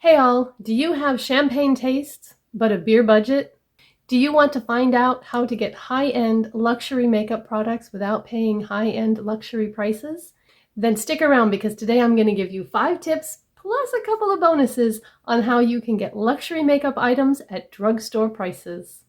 Hey all, do you have champagne tastes but a beer budget? Do you want to find out how to get high-end luxury makeup products without paying high-end luxury prices? Then stick around because today I'm going to give you 5 tips plus a couple of bonuses on how you can get luxury makeup items at drugstore prices.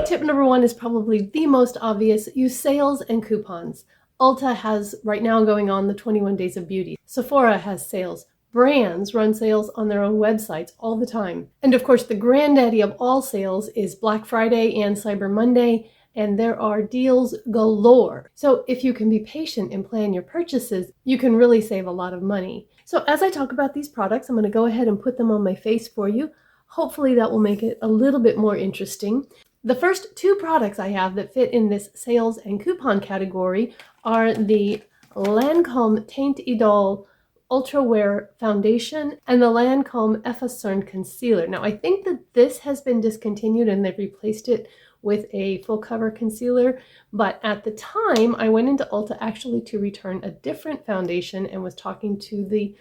Tip number 1 is probably the most obvious. Use sales and coupons. Ulta has right now going on the 21 Days of Beauty. Sephora has sales. Brands run sales on their own websites all the time. And of course, the granddaddy of all sales is Black Friday and Cyber Monday, and there are deals galore. So if you can be patient and plan your purchases, you can really save a lot of money. So as I talk about these products, I'm going to go ahead and put them on my face for you. Hopefully that will make it a little bit more interesting. The first 2 products I have that fit in this sales and coupon category are the Lancome Teint Ultra Wear Foundation and the Lancome Effacernes Concealer. Now, I think that this has been discontinued and they've replaced it with a full cover concealer, but at the time I went into Ulta actually to return a different foundation and was talking to the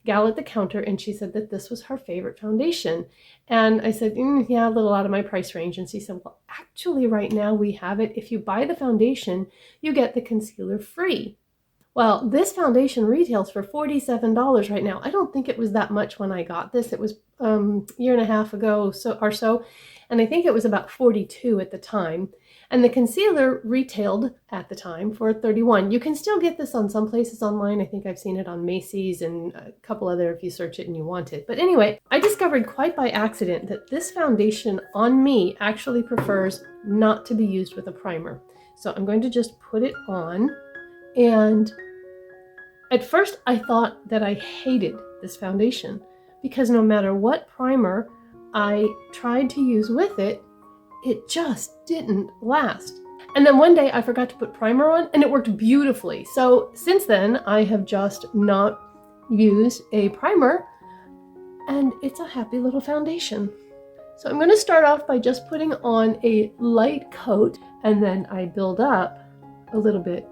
gal at the counter, and she said that this was her favorite foundation. And I said, yeah, a little out of my price range. And she said, well, actually right now we have it. If you buy the foundation, you get the concealer free. Well, this foundation retails for $47 right now. I don't think it was that much when I got this. It was a year and a half ago or so, and I think it was about $42 at the time. And the concealer retailed at the time for $31. You can still get this on some places online. I think I've seen it on Macy's and a couple other if you search it and you want it. But anyway, I discovered quite by accident that this foundation on me actually prefers not to be used with a primer. So I'm going to just put it on. And at first I thought that I hated this foundation because no matter what primer I tried to use with it, it just didn't last. And then one day I forgot to put primer on and it worked beautifully. So since then I have just not used a primer and it's a happy little foundation. So I'm going to start off by just putting on a light coat and then I build up a little bit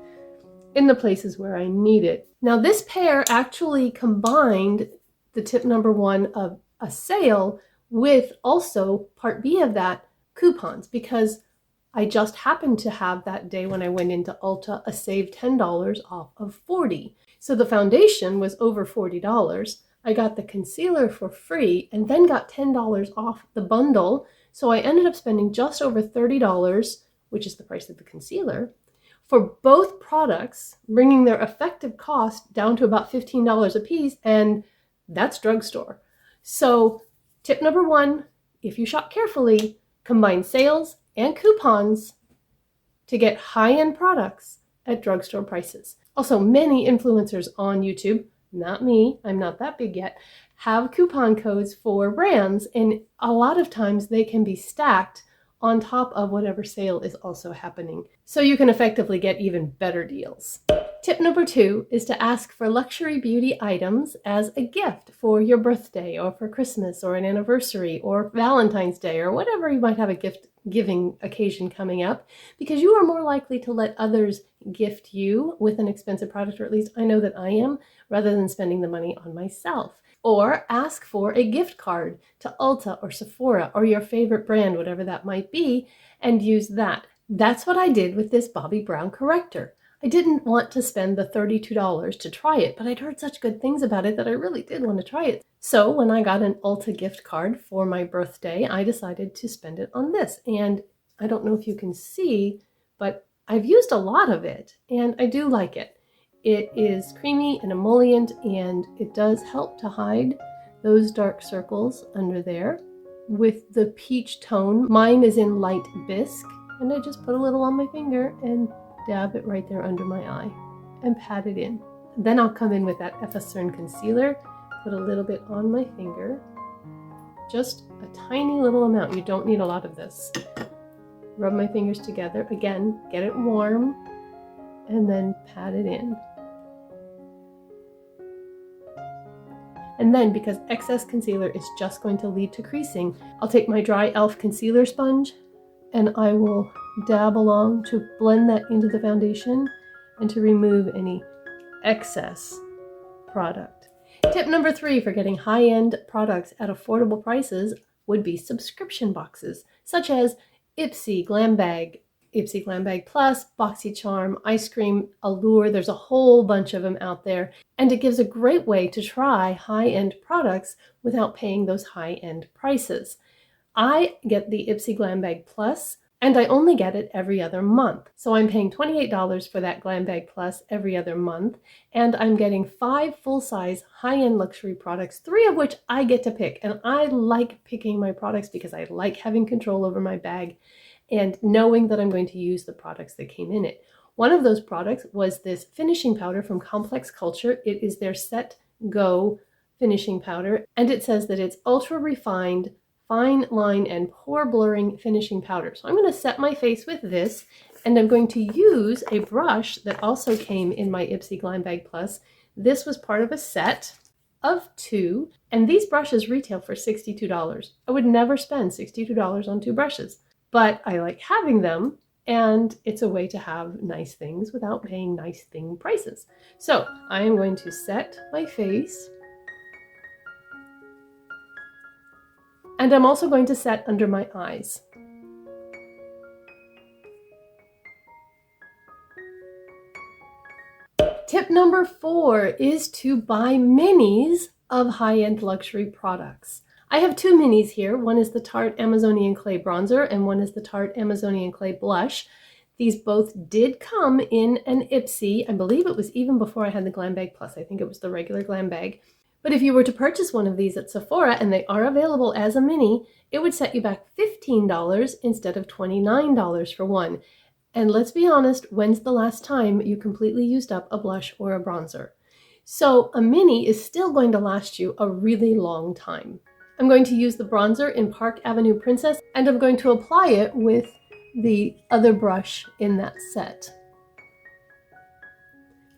in the places where I need it. Now this pair actually combined the tip number 1 of a sale with also part B of that, coupons, because I just happened to have that day when I went into Ulta a save $10 off of $40. So the foundation was over $40. I got the concealer for free and then got $10 off the bundle. So I ended up spending just over $30, which is the price of the concealer, for both products, bringing their effective cost down to about $15 a piece, and that's drugstore. So tip number 1, if you shop carefully, combine sales and coupons to get high-end products at drugstore prices. Also, many influencers on YouTube, not me, I'm not that big yet, have coupon codes for brands, and a lot of times they can be stacked on top of whatever sale is also happening. So you can effectively get even better deals. Tip number 2 is to ask for luxury beauty items as a gift for your birthday or for Christmas or an anniversary or Valentine's Day or whatever you might have a gift giving occasion coming up, because you are more likely to let others gift you with an expensive product, or at least I know that I am, rather than spending the money on myself. Or ask for a gift card to Ulta or Sephora or your favorite brand, whatever that might be, and use that. That's what I did with this Bobbi Brown corrector. I didn't want to spend the $32 to try it, but I'd heard such good things about it that I really did want to try it. So when I got an Ulta gift card for my birthday, I decided to spend it on this. And I don't know if you can see, but I've used a lot of it and I do like it. It is creamy and emollient, and it does help to hide those dark circles under there with the peach tone. Mine is in light bisque, and I just put a little on my finger and dab it right there under my eye and pat it in. Then I'll come in with that Effacernes concealer, put a little bit on my finger, just a tiny little amount. You don't need a lot of this. Rub my fingers together, again, get it warm, and then pat it in. And then, because excess concealer is just going to lead to creasing, I'll take my dry e.l.f. concealer sponge and I will dab along to blend that into the foundation and to remove any excess product. Tip number 3 for getting high-end products at affordable prices would be subscription boxes, such as Ipsy Glam Bag, Ipsy Glam Bag Plus, BoxyCharm, Ice Cream, Allure. There's a whole bunch of them out there, and it gives a great way to try high-end products without paying those high-end prices. I get the Ipsy Glam Bag Plus, and I only get it every other month. So I'm paying $28 for that Glam Bag Plus every other month, and I'm getting 5 full-size high-end luxury products, 3 of which I get to pick. And I like picking my products because I like having control over my bag and knowing that I'm going to use the products that came in it. One of those products was this finishing powder from Complex Culture. It is their Set Go finishing powder, and it says that it's ultra refined, fine line and pore blurring finishing powder. So I'm going to set my face with this, and I'm going to use a brush that also came in my Ipsy Glam Bag Plus. This was part of a set of 2, and these brushes retail for $62. I would never spend $62 on 2 brushes, but I like having them, and it's a way to have nice things without paying nice thing prices. So I am going to set my face, and I'm also going to set under my eyes. Tip number 4 is to buy minis of high-end luxury products. I have 2 minis here. One is the Tarte Amazonian Clay Bronzer, and one is the Tarte Amazonian Clay Blush. These both did come in an Ipsy. I believe it was even before I had the Glam Bag Plus. I think it was the regular Glam Bag. But if you were to purchase one of these at Sephora, and they are available as a mini, it would set you back $15 instead of $29 for one. And let's be honest, when's the last time you completely used up a blush or a bronzer? So a mini is still going to last you a really long time. I'm going to use the bronzer in Park Avenue Princess, and I'm going to apply it with the other brush in that set.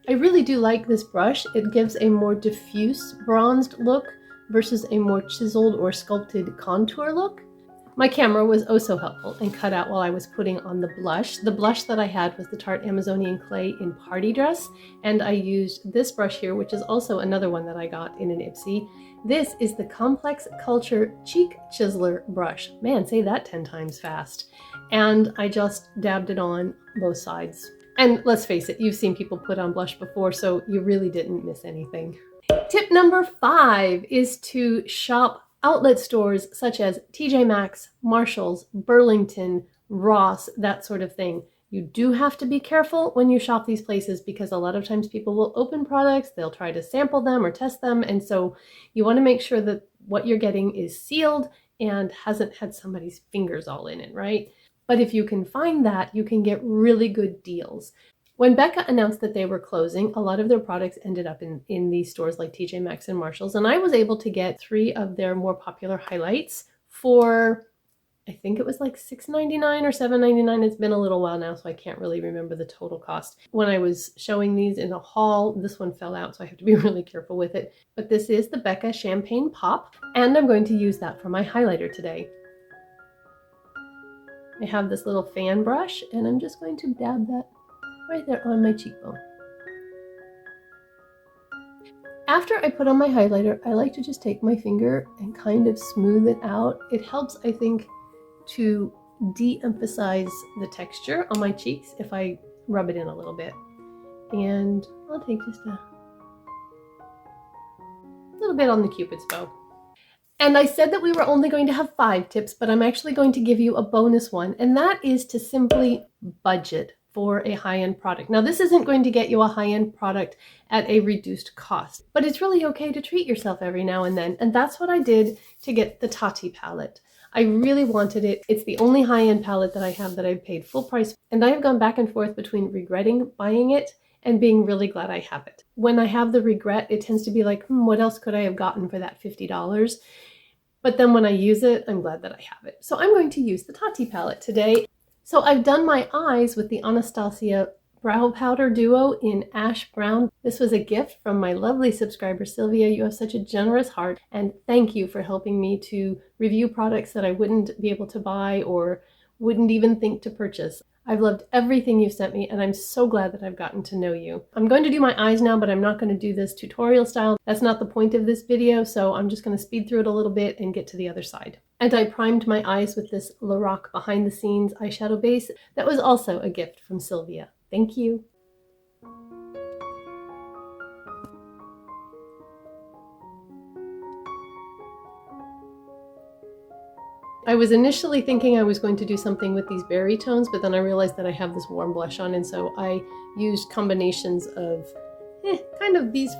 I really do like this brush. It gives a more diffuse bronzed look versus a more chiseled or sculpted contour look. My camera was oh so helpful and cut out while I was putting on the blush. The blush that I had was the Tarte Amazonian Clay in Party Dress, and I used this brush here, which is also another one that I got in an Ipsy. This is the Complex Culture Cheek Chiseler brush. Man, say that 10 times fast. And I just dabbed it on both sides. And let's face it, you've seen people put on blush before, so you really didn't miss anything. Tip number 5 is to shop outlet stores such as TJ Maxx, Marshalls, Burlington, Ross, that sort of thing. You do have to be careful when you shop these places because a lot of times people will open products, they'll try to sample them or test them, and so you want to make sure that what you're getting is sealed and hasn't had somebody's fingers all in it, right? But if you can find that, you can get really good deals. When Becca announced that they were closing, a lot of their products ended up in these stores like TJ Maxx and Marshalls, and I was able to get 3 of their more popular highlights for, I think it was like $6.99 or $7.99. It's been a little while now, so I can't really remember the total cost. When I was showing these in a haul, this one fell out, so I have to be really careful with it. But this is the Becca Champagne Pop, and I'm going to use that for my highlighter today. I have this little fan brush, and I'm just going to dab that right there on my cheekbone. After I put on my highlighter, I like to just take my finger and kind of smooth it out. It helps, I think, to de-emphasize the texture on my cheeks if I rub it in a little bit. And I'll take just a little bit on the Cupid's bow. And I said that we were only going to have 5 tips, but I'm actually going to give you a bonus one, and that is to simply budget for a high-end product. Now, this isn't going to get you a high-end product at a reduced cost, but it's really okay to treat yourself every now and then, and that's what I did to get the Tati palette. I really wanted it. It's the only high-end palette that I have that I've paid full price, and I have gone back and forth between regretting buying it and being really glad I have it. When I have the regret, it tends to be like, what else could I have gotten for that $50? But then when I use it, I'm glad that I have it. So I'm going to use the Tati palette today. So I've done my eyes with the Anastasia Brow Powder Duo in Ash Brown. This was a gift from my lovely subscriber, Sylvia. You have such a generous heart, and thank you for helping me to review products that I wouldn't be able to buy or wouldn't even think to purchase. I've loved everything you've sent me, and I'm so glad that I've gotten to know you. I'm going to do my eyes now, but I'm not going to do this tutorial style. That's not the point of this video, so I'm just going to speed through it a little bit and get to the other side. And I primed my eyes with this Lorac behind the scenes eyeshadow base that was also a gift from Sylvia. Thank you. I was initially thinking I was going to do something with these berry tones, but then I realized that I have this warm blush on, and so I used combinations of kind of these,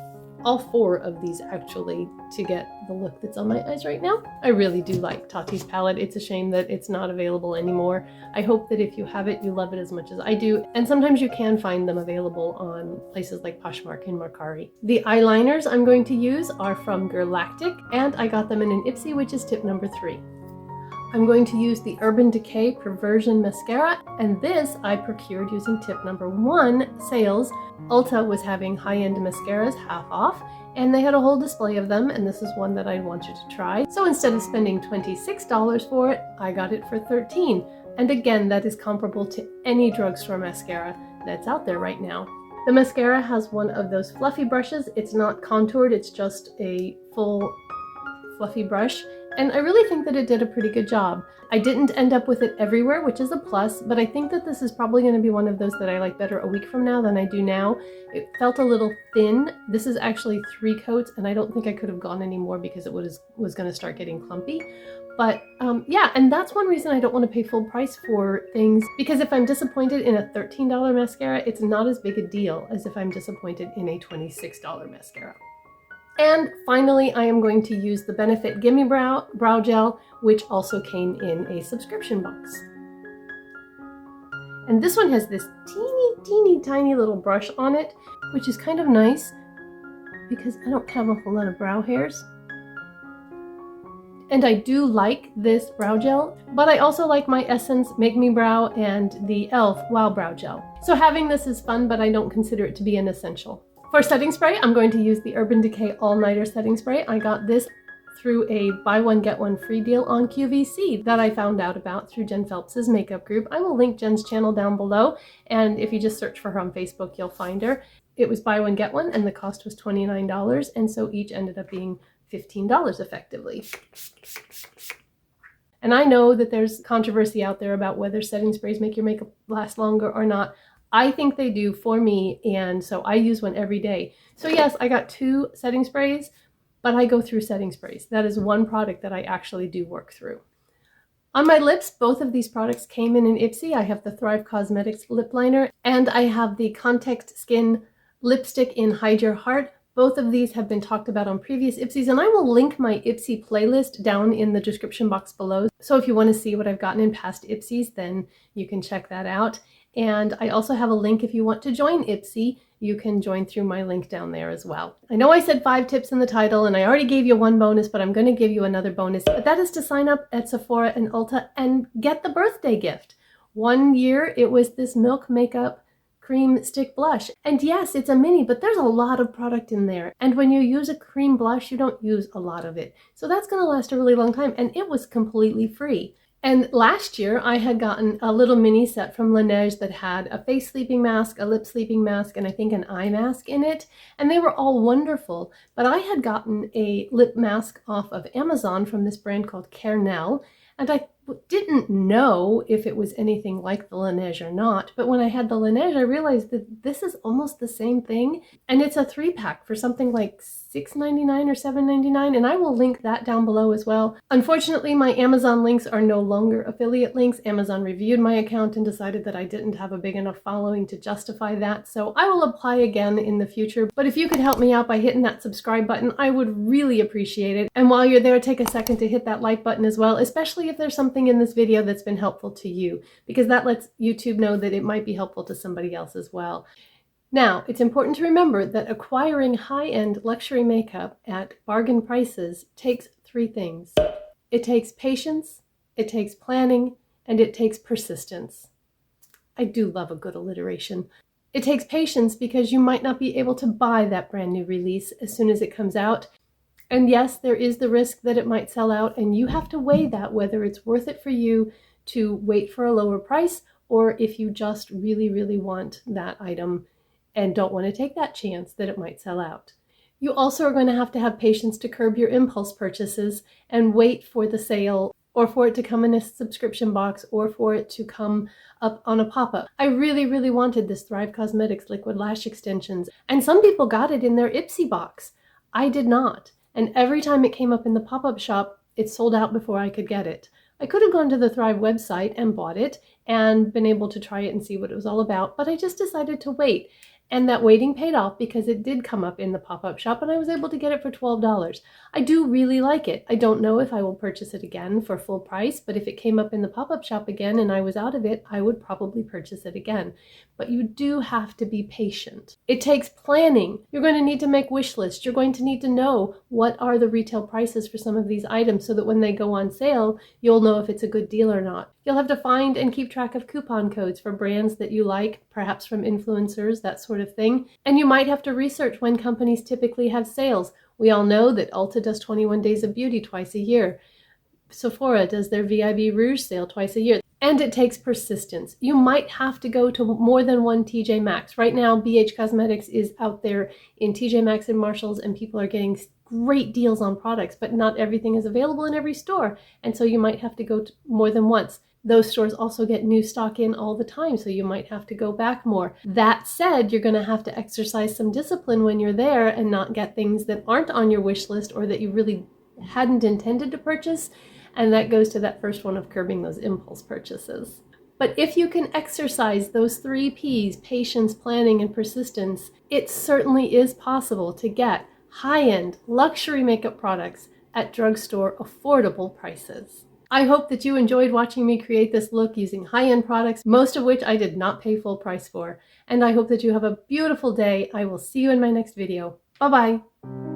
all four of these actually, to get the look that's on my eyes right now. I really do like Tati's palette. It's a shame that it's not available anymore. I hope that if you have it, you love it as much as I do, and sometimes you can find them available on places like Poshmark and Mercari. The eyeliners I'm going to use are from Galactic, and I got them in an Ipsy, which is tip number 3. I'm going to use the Urban Decay Perversion Mascara, and this I procured using tip number 1, sales. Ulta was having high-end mascaras half off, and they had a whole display of them, and this is one that I wanted to try. So instead of spending $26 for it, I got it for $13. And again, that is comparable to any drugstore mascara that's out there right now. The mascara has one of those fluffy brushes. It's not contoured, it's just a full fluffy brush. And I really think that it did a pretty good job. I didn't end up with it everywhere, which is a plus, but I think that this is probably going to be one of those that I like better a week from now than I do now. It felt a little thin. This is actually 3 coats, and I don't think I could have gone any more because it was going to start getting clumpy. But yeah, and that's one reason I don't want to pay full price for things, because if I'm disappointed in a $13 mascara, it's not as big a deal as if I'm disappointed in a $26 mascara. And finally, I am going to use the Benefit Gimme Brow Gel, which also came in a subscription box. And this one has this teeny tiny little brush on it, which is kind of nice because I don't have a whole lot of brow hairs. And I do like this brow gel, but I also like my Essence Make Me Brow and the e.l.f. Wow Brow Gel. So having this is fun, but I don't consider it to be an essential. For setting spray, I'm going to use the Urban Decay All Nighter Setting Spray. I got this through a buy one get one free deal on QVC that I found out about through Jen Phelps's makeup group. I will link Jen's channel down below, and if you just search for her on Facebook, you'll find her. It was buy one get one, and the cost was $29, and so each ended up being $15 effectively. And I know that there's controversy out there about whether setting sprays make your makeup last longer or not. I think they do for me, and so I use one every day. So yes, I got 2 setting sprays, but I go through setting sprays. That is one product that I actually do work through. On my lips, both of these products came in an Ipsy. I have the Thrive Cosmetics lip liner, and I have the Context Skin lipstick in Hide Your Heart. Both of these have been talked about on previous Ipsys, and I will link my Ipsy playlist down in the description box below. So if you want to see what I've gotten in past Ipsys, then you can check that out. And I also have a link if you want to join Ipsy. You can join through my link down there as well. I know I said 5 tips in the title, and I already gave you 1 bonus, but I'm going to give you another bonus. But that is to sign up at Sephora and Ulta and get the birthday gift. One year it was this Milk Makeup Cream Stick Blush. And yes, it's a mini, but there's a lot of product in there. And when you use a cream blush, you don't use a lot of it. So that's going to last a really long time, and it was completely free. And last year, I had gotten a little mini set from Laneige that had a face sleeping mask, a lip sleeping mask, and I think an eye mask in it. And they were all wonderful. But I had gotten a lip mask off of Amazon from this brand called Kernel. And I didn't know if it was anything like the Laneige or not. But when I had the Laneige, I realized that this is almost the same thing. And it's a 3-pack for something like $6.99 or $7.99, and I will link that down below as well. Unfortunately, my Amazon links are no longer affiliate links. Amazon reviewed my account and decided that I didn't have a big enough following to justify that, so I will apply again in the future. But if you could help me out by hitting that subscribe button, I would really appreciate it. And while you're there, take a second to hit that like button as well, especially if there's something in this video that's been helpful to you, because that lets YouTube know that it might be helpful to somebody else as well. Now, it's important to remember that acquiring high-end luxury makeup at bargain prices takes 3 things. It takes patience, it takes planning, and it takes persistence. I do love a good alliteration. It takes patience because you might not be able to buy that brand new release as soon as it comes out. And yes, there is the risk that it might sell out, and you have to weigh that, whether it's worth it for you to wait for a lower price or if you just really, really want that item and don't want to take that chance that it might sell out. You also are going to have patience to curb your impulse purchases and wait for the sale, or for it to come in a subscription box, or for it to come up on a pop-up. I really, really wanted this Thrive Cosmetics liquid lash extensions, and some people got it in their Ipsy box. I did not, and every time it came up in the pop-up shop, it sold out before I could get it. I could have gone to the Thrive website and bought it and been able to try it and see what it was all about, but I just decided to wait. And that waiting paid off because it did come up in the pop-up shop and I was able to get it for $12. I do really like it. I don't know if I will purchase it again for full price, but if it came up in the pop-up shop again and I was out of it, I would probably purchase it again. But you do have to be patient. It takes planning. You're going to need to make wish lists. You're going to need to know what are the retail prices for some of these items so that when they go on sale, you'll know if it's a good deal or not. You'll have to find and keep track of coupon codes for brands that you like, perhaps from influencers, that sort of thing. And you might have to research when companies typically have sales. We all know that Ulta does 21 Days of Beauty twice a year. Sephora does their VIB Rouge sale twice a year. And it takes persistence. You might have to go to more than one TJ Maxx. Right now, BH Cosmetics is out there in TJ Maxx and Marshalls, and people are getting great deals on products, but not everything is available in every store. And so you might have to go to more than once. Those stores also get new stock in all the time, so you might have to go back more. That said, you're going to have to exercise some discipline when you're there and not get things that aren't on your wish list or that you really hadn't intended to purchase. And that goes to that first one of curbing those impulse purchases. But if you can exercise those 3 Ps, patience, planning, and persistence, it certainly is possible to get high-end luxury makeup products at drugstore affordable prices. I hope that you enjoyed watching me create this look using high-end products, most of which I did not pay full price for. And I hope that you have a beautiful day. I will see you in my next video. Bye-bye.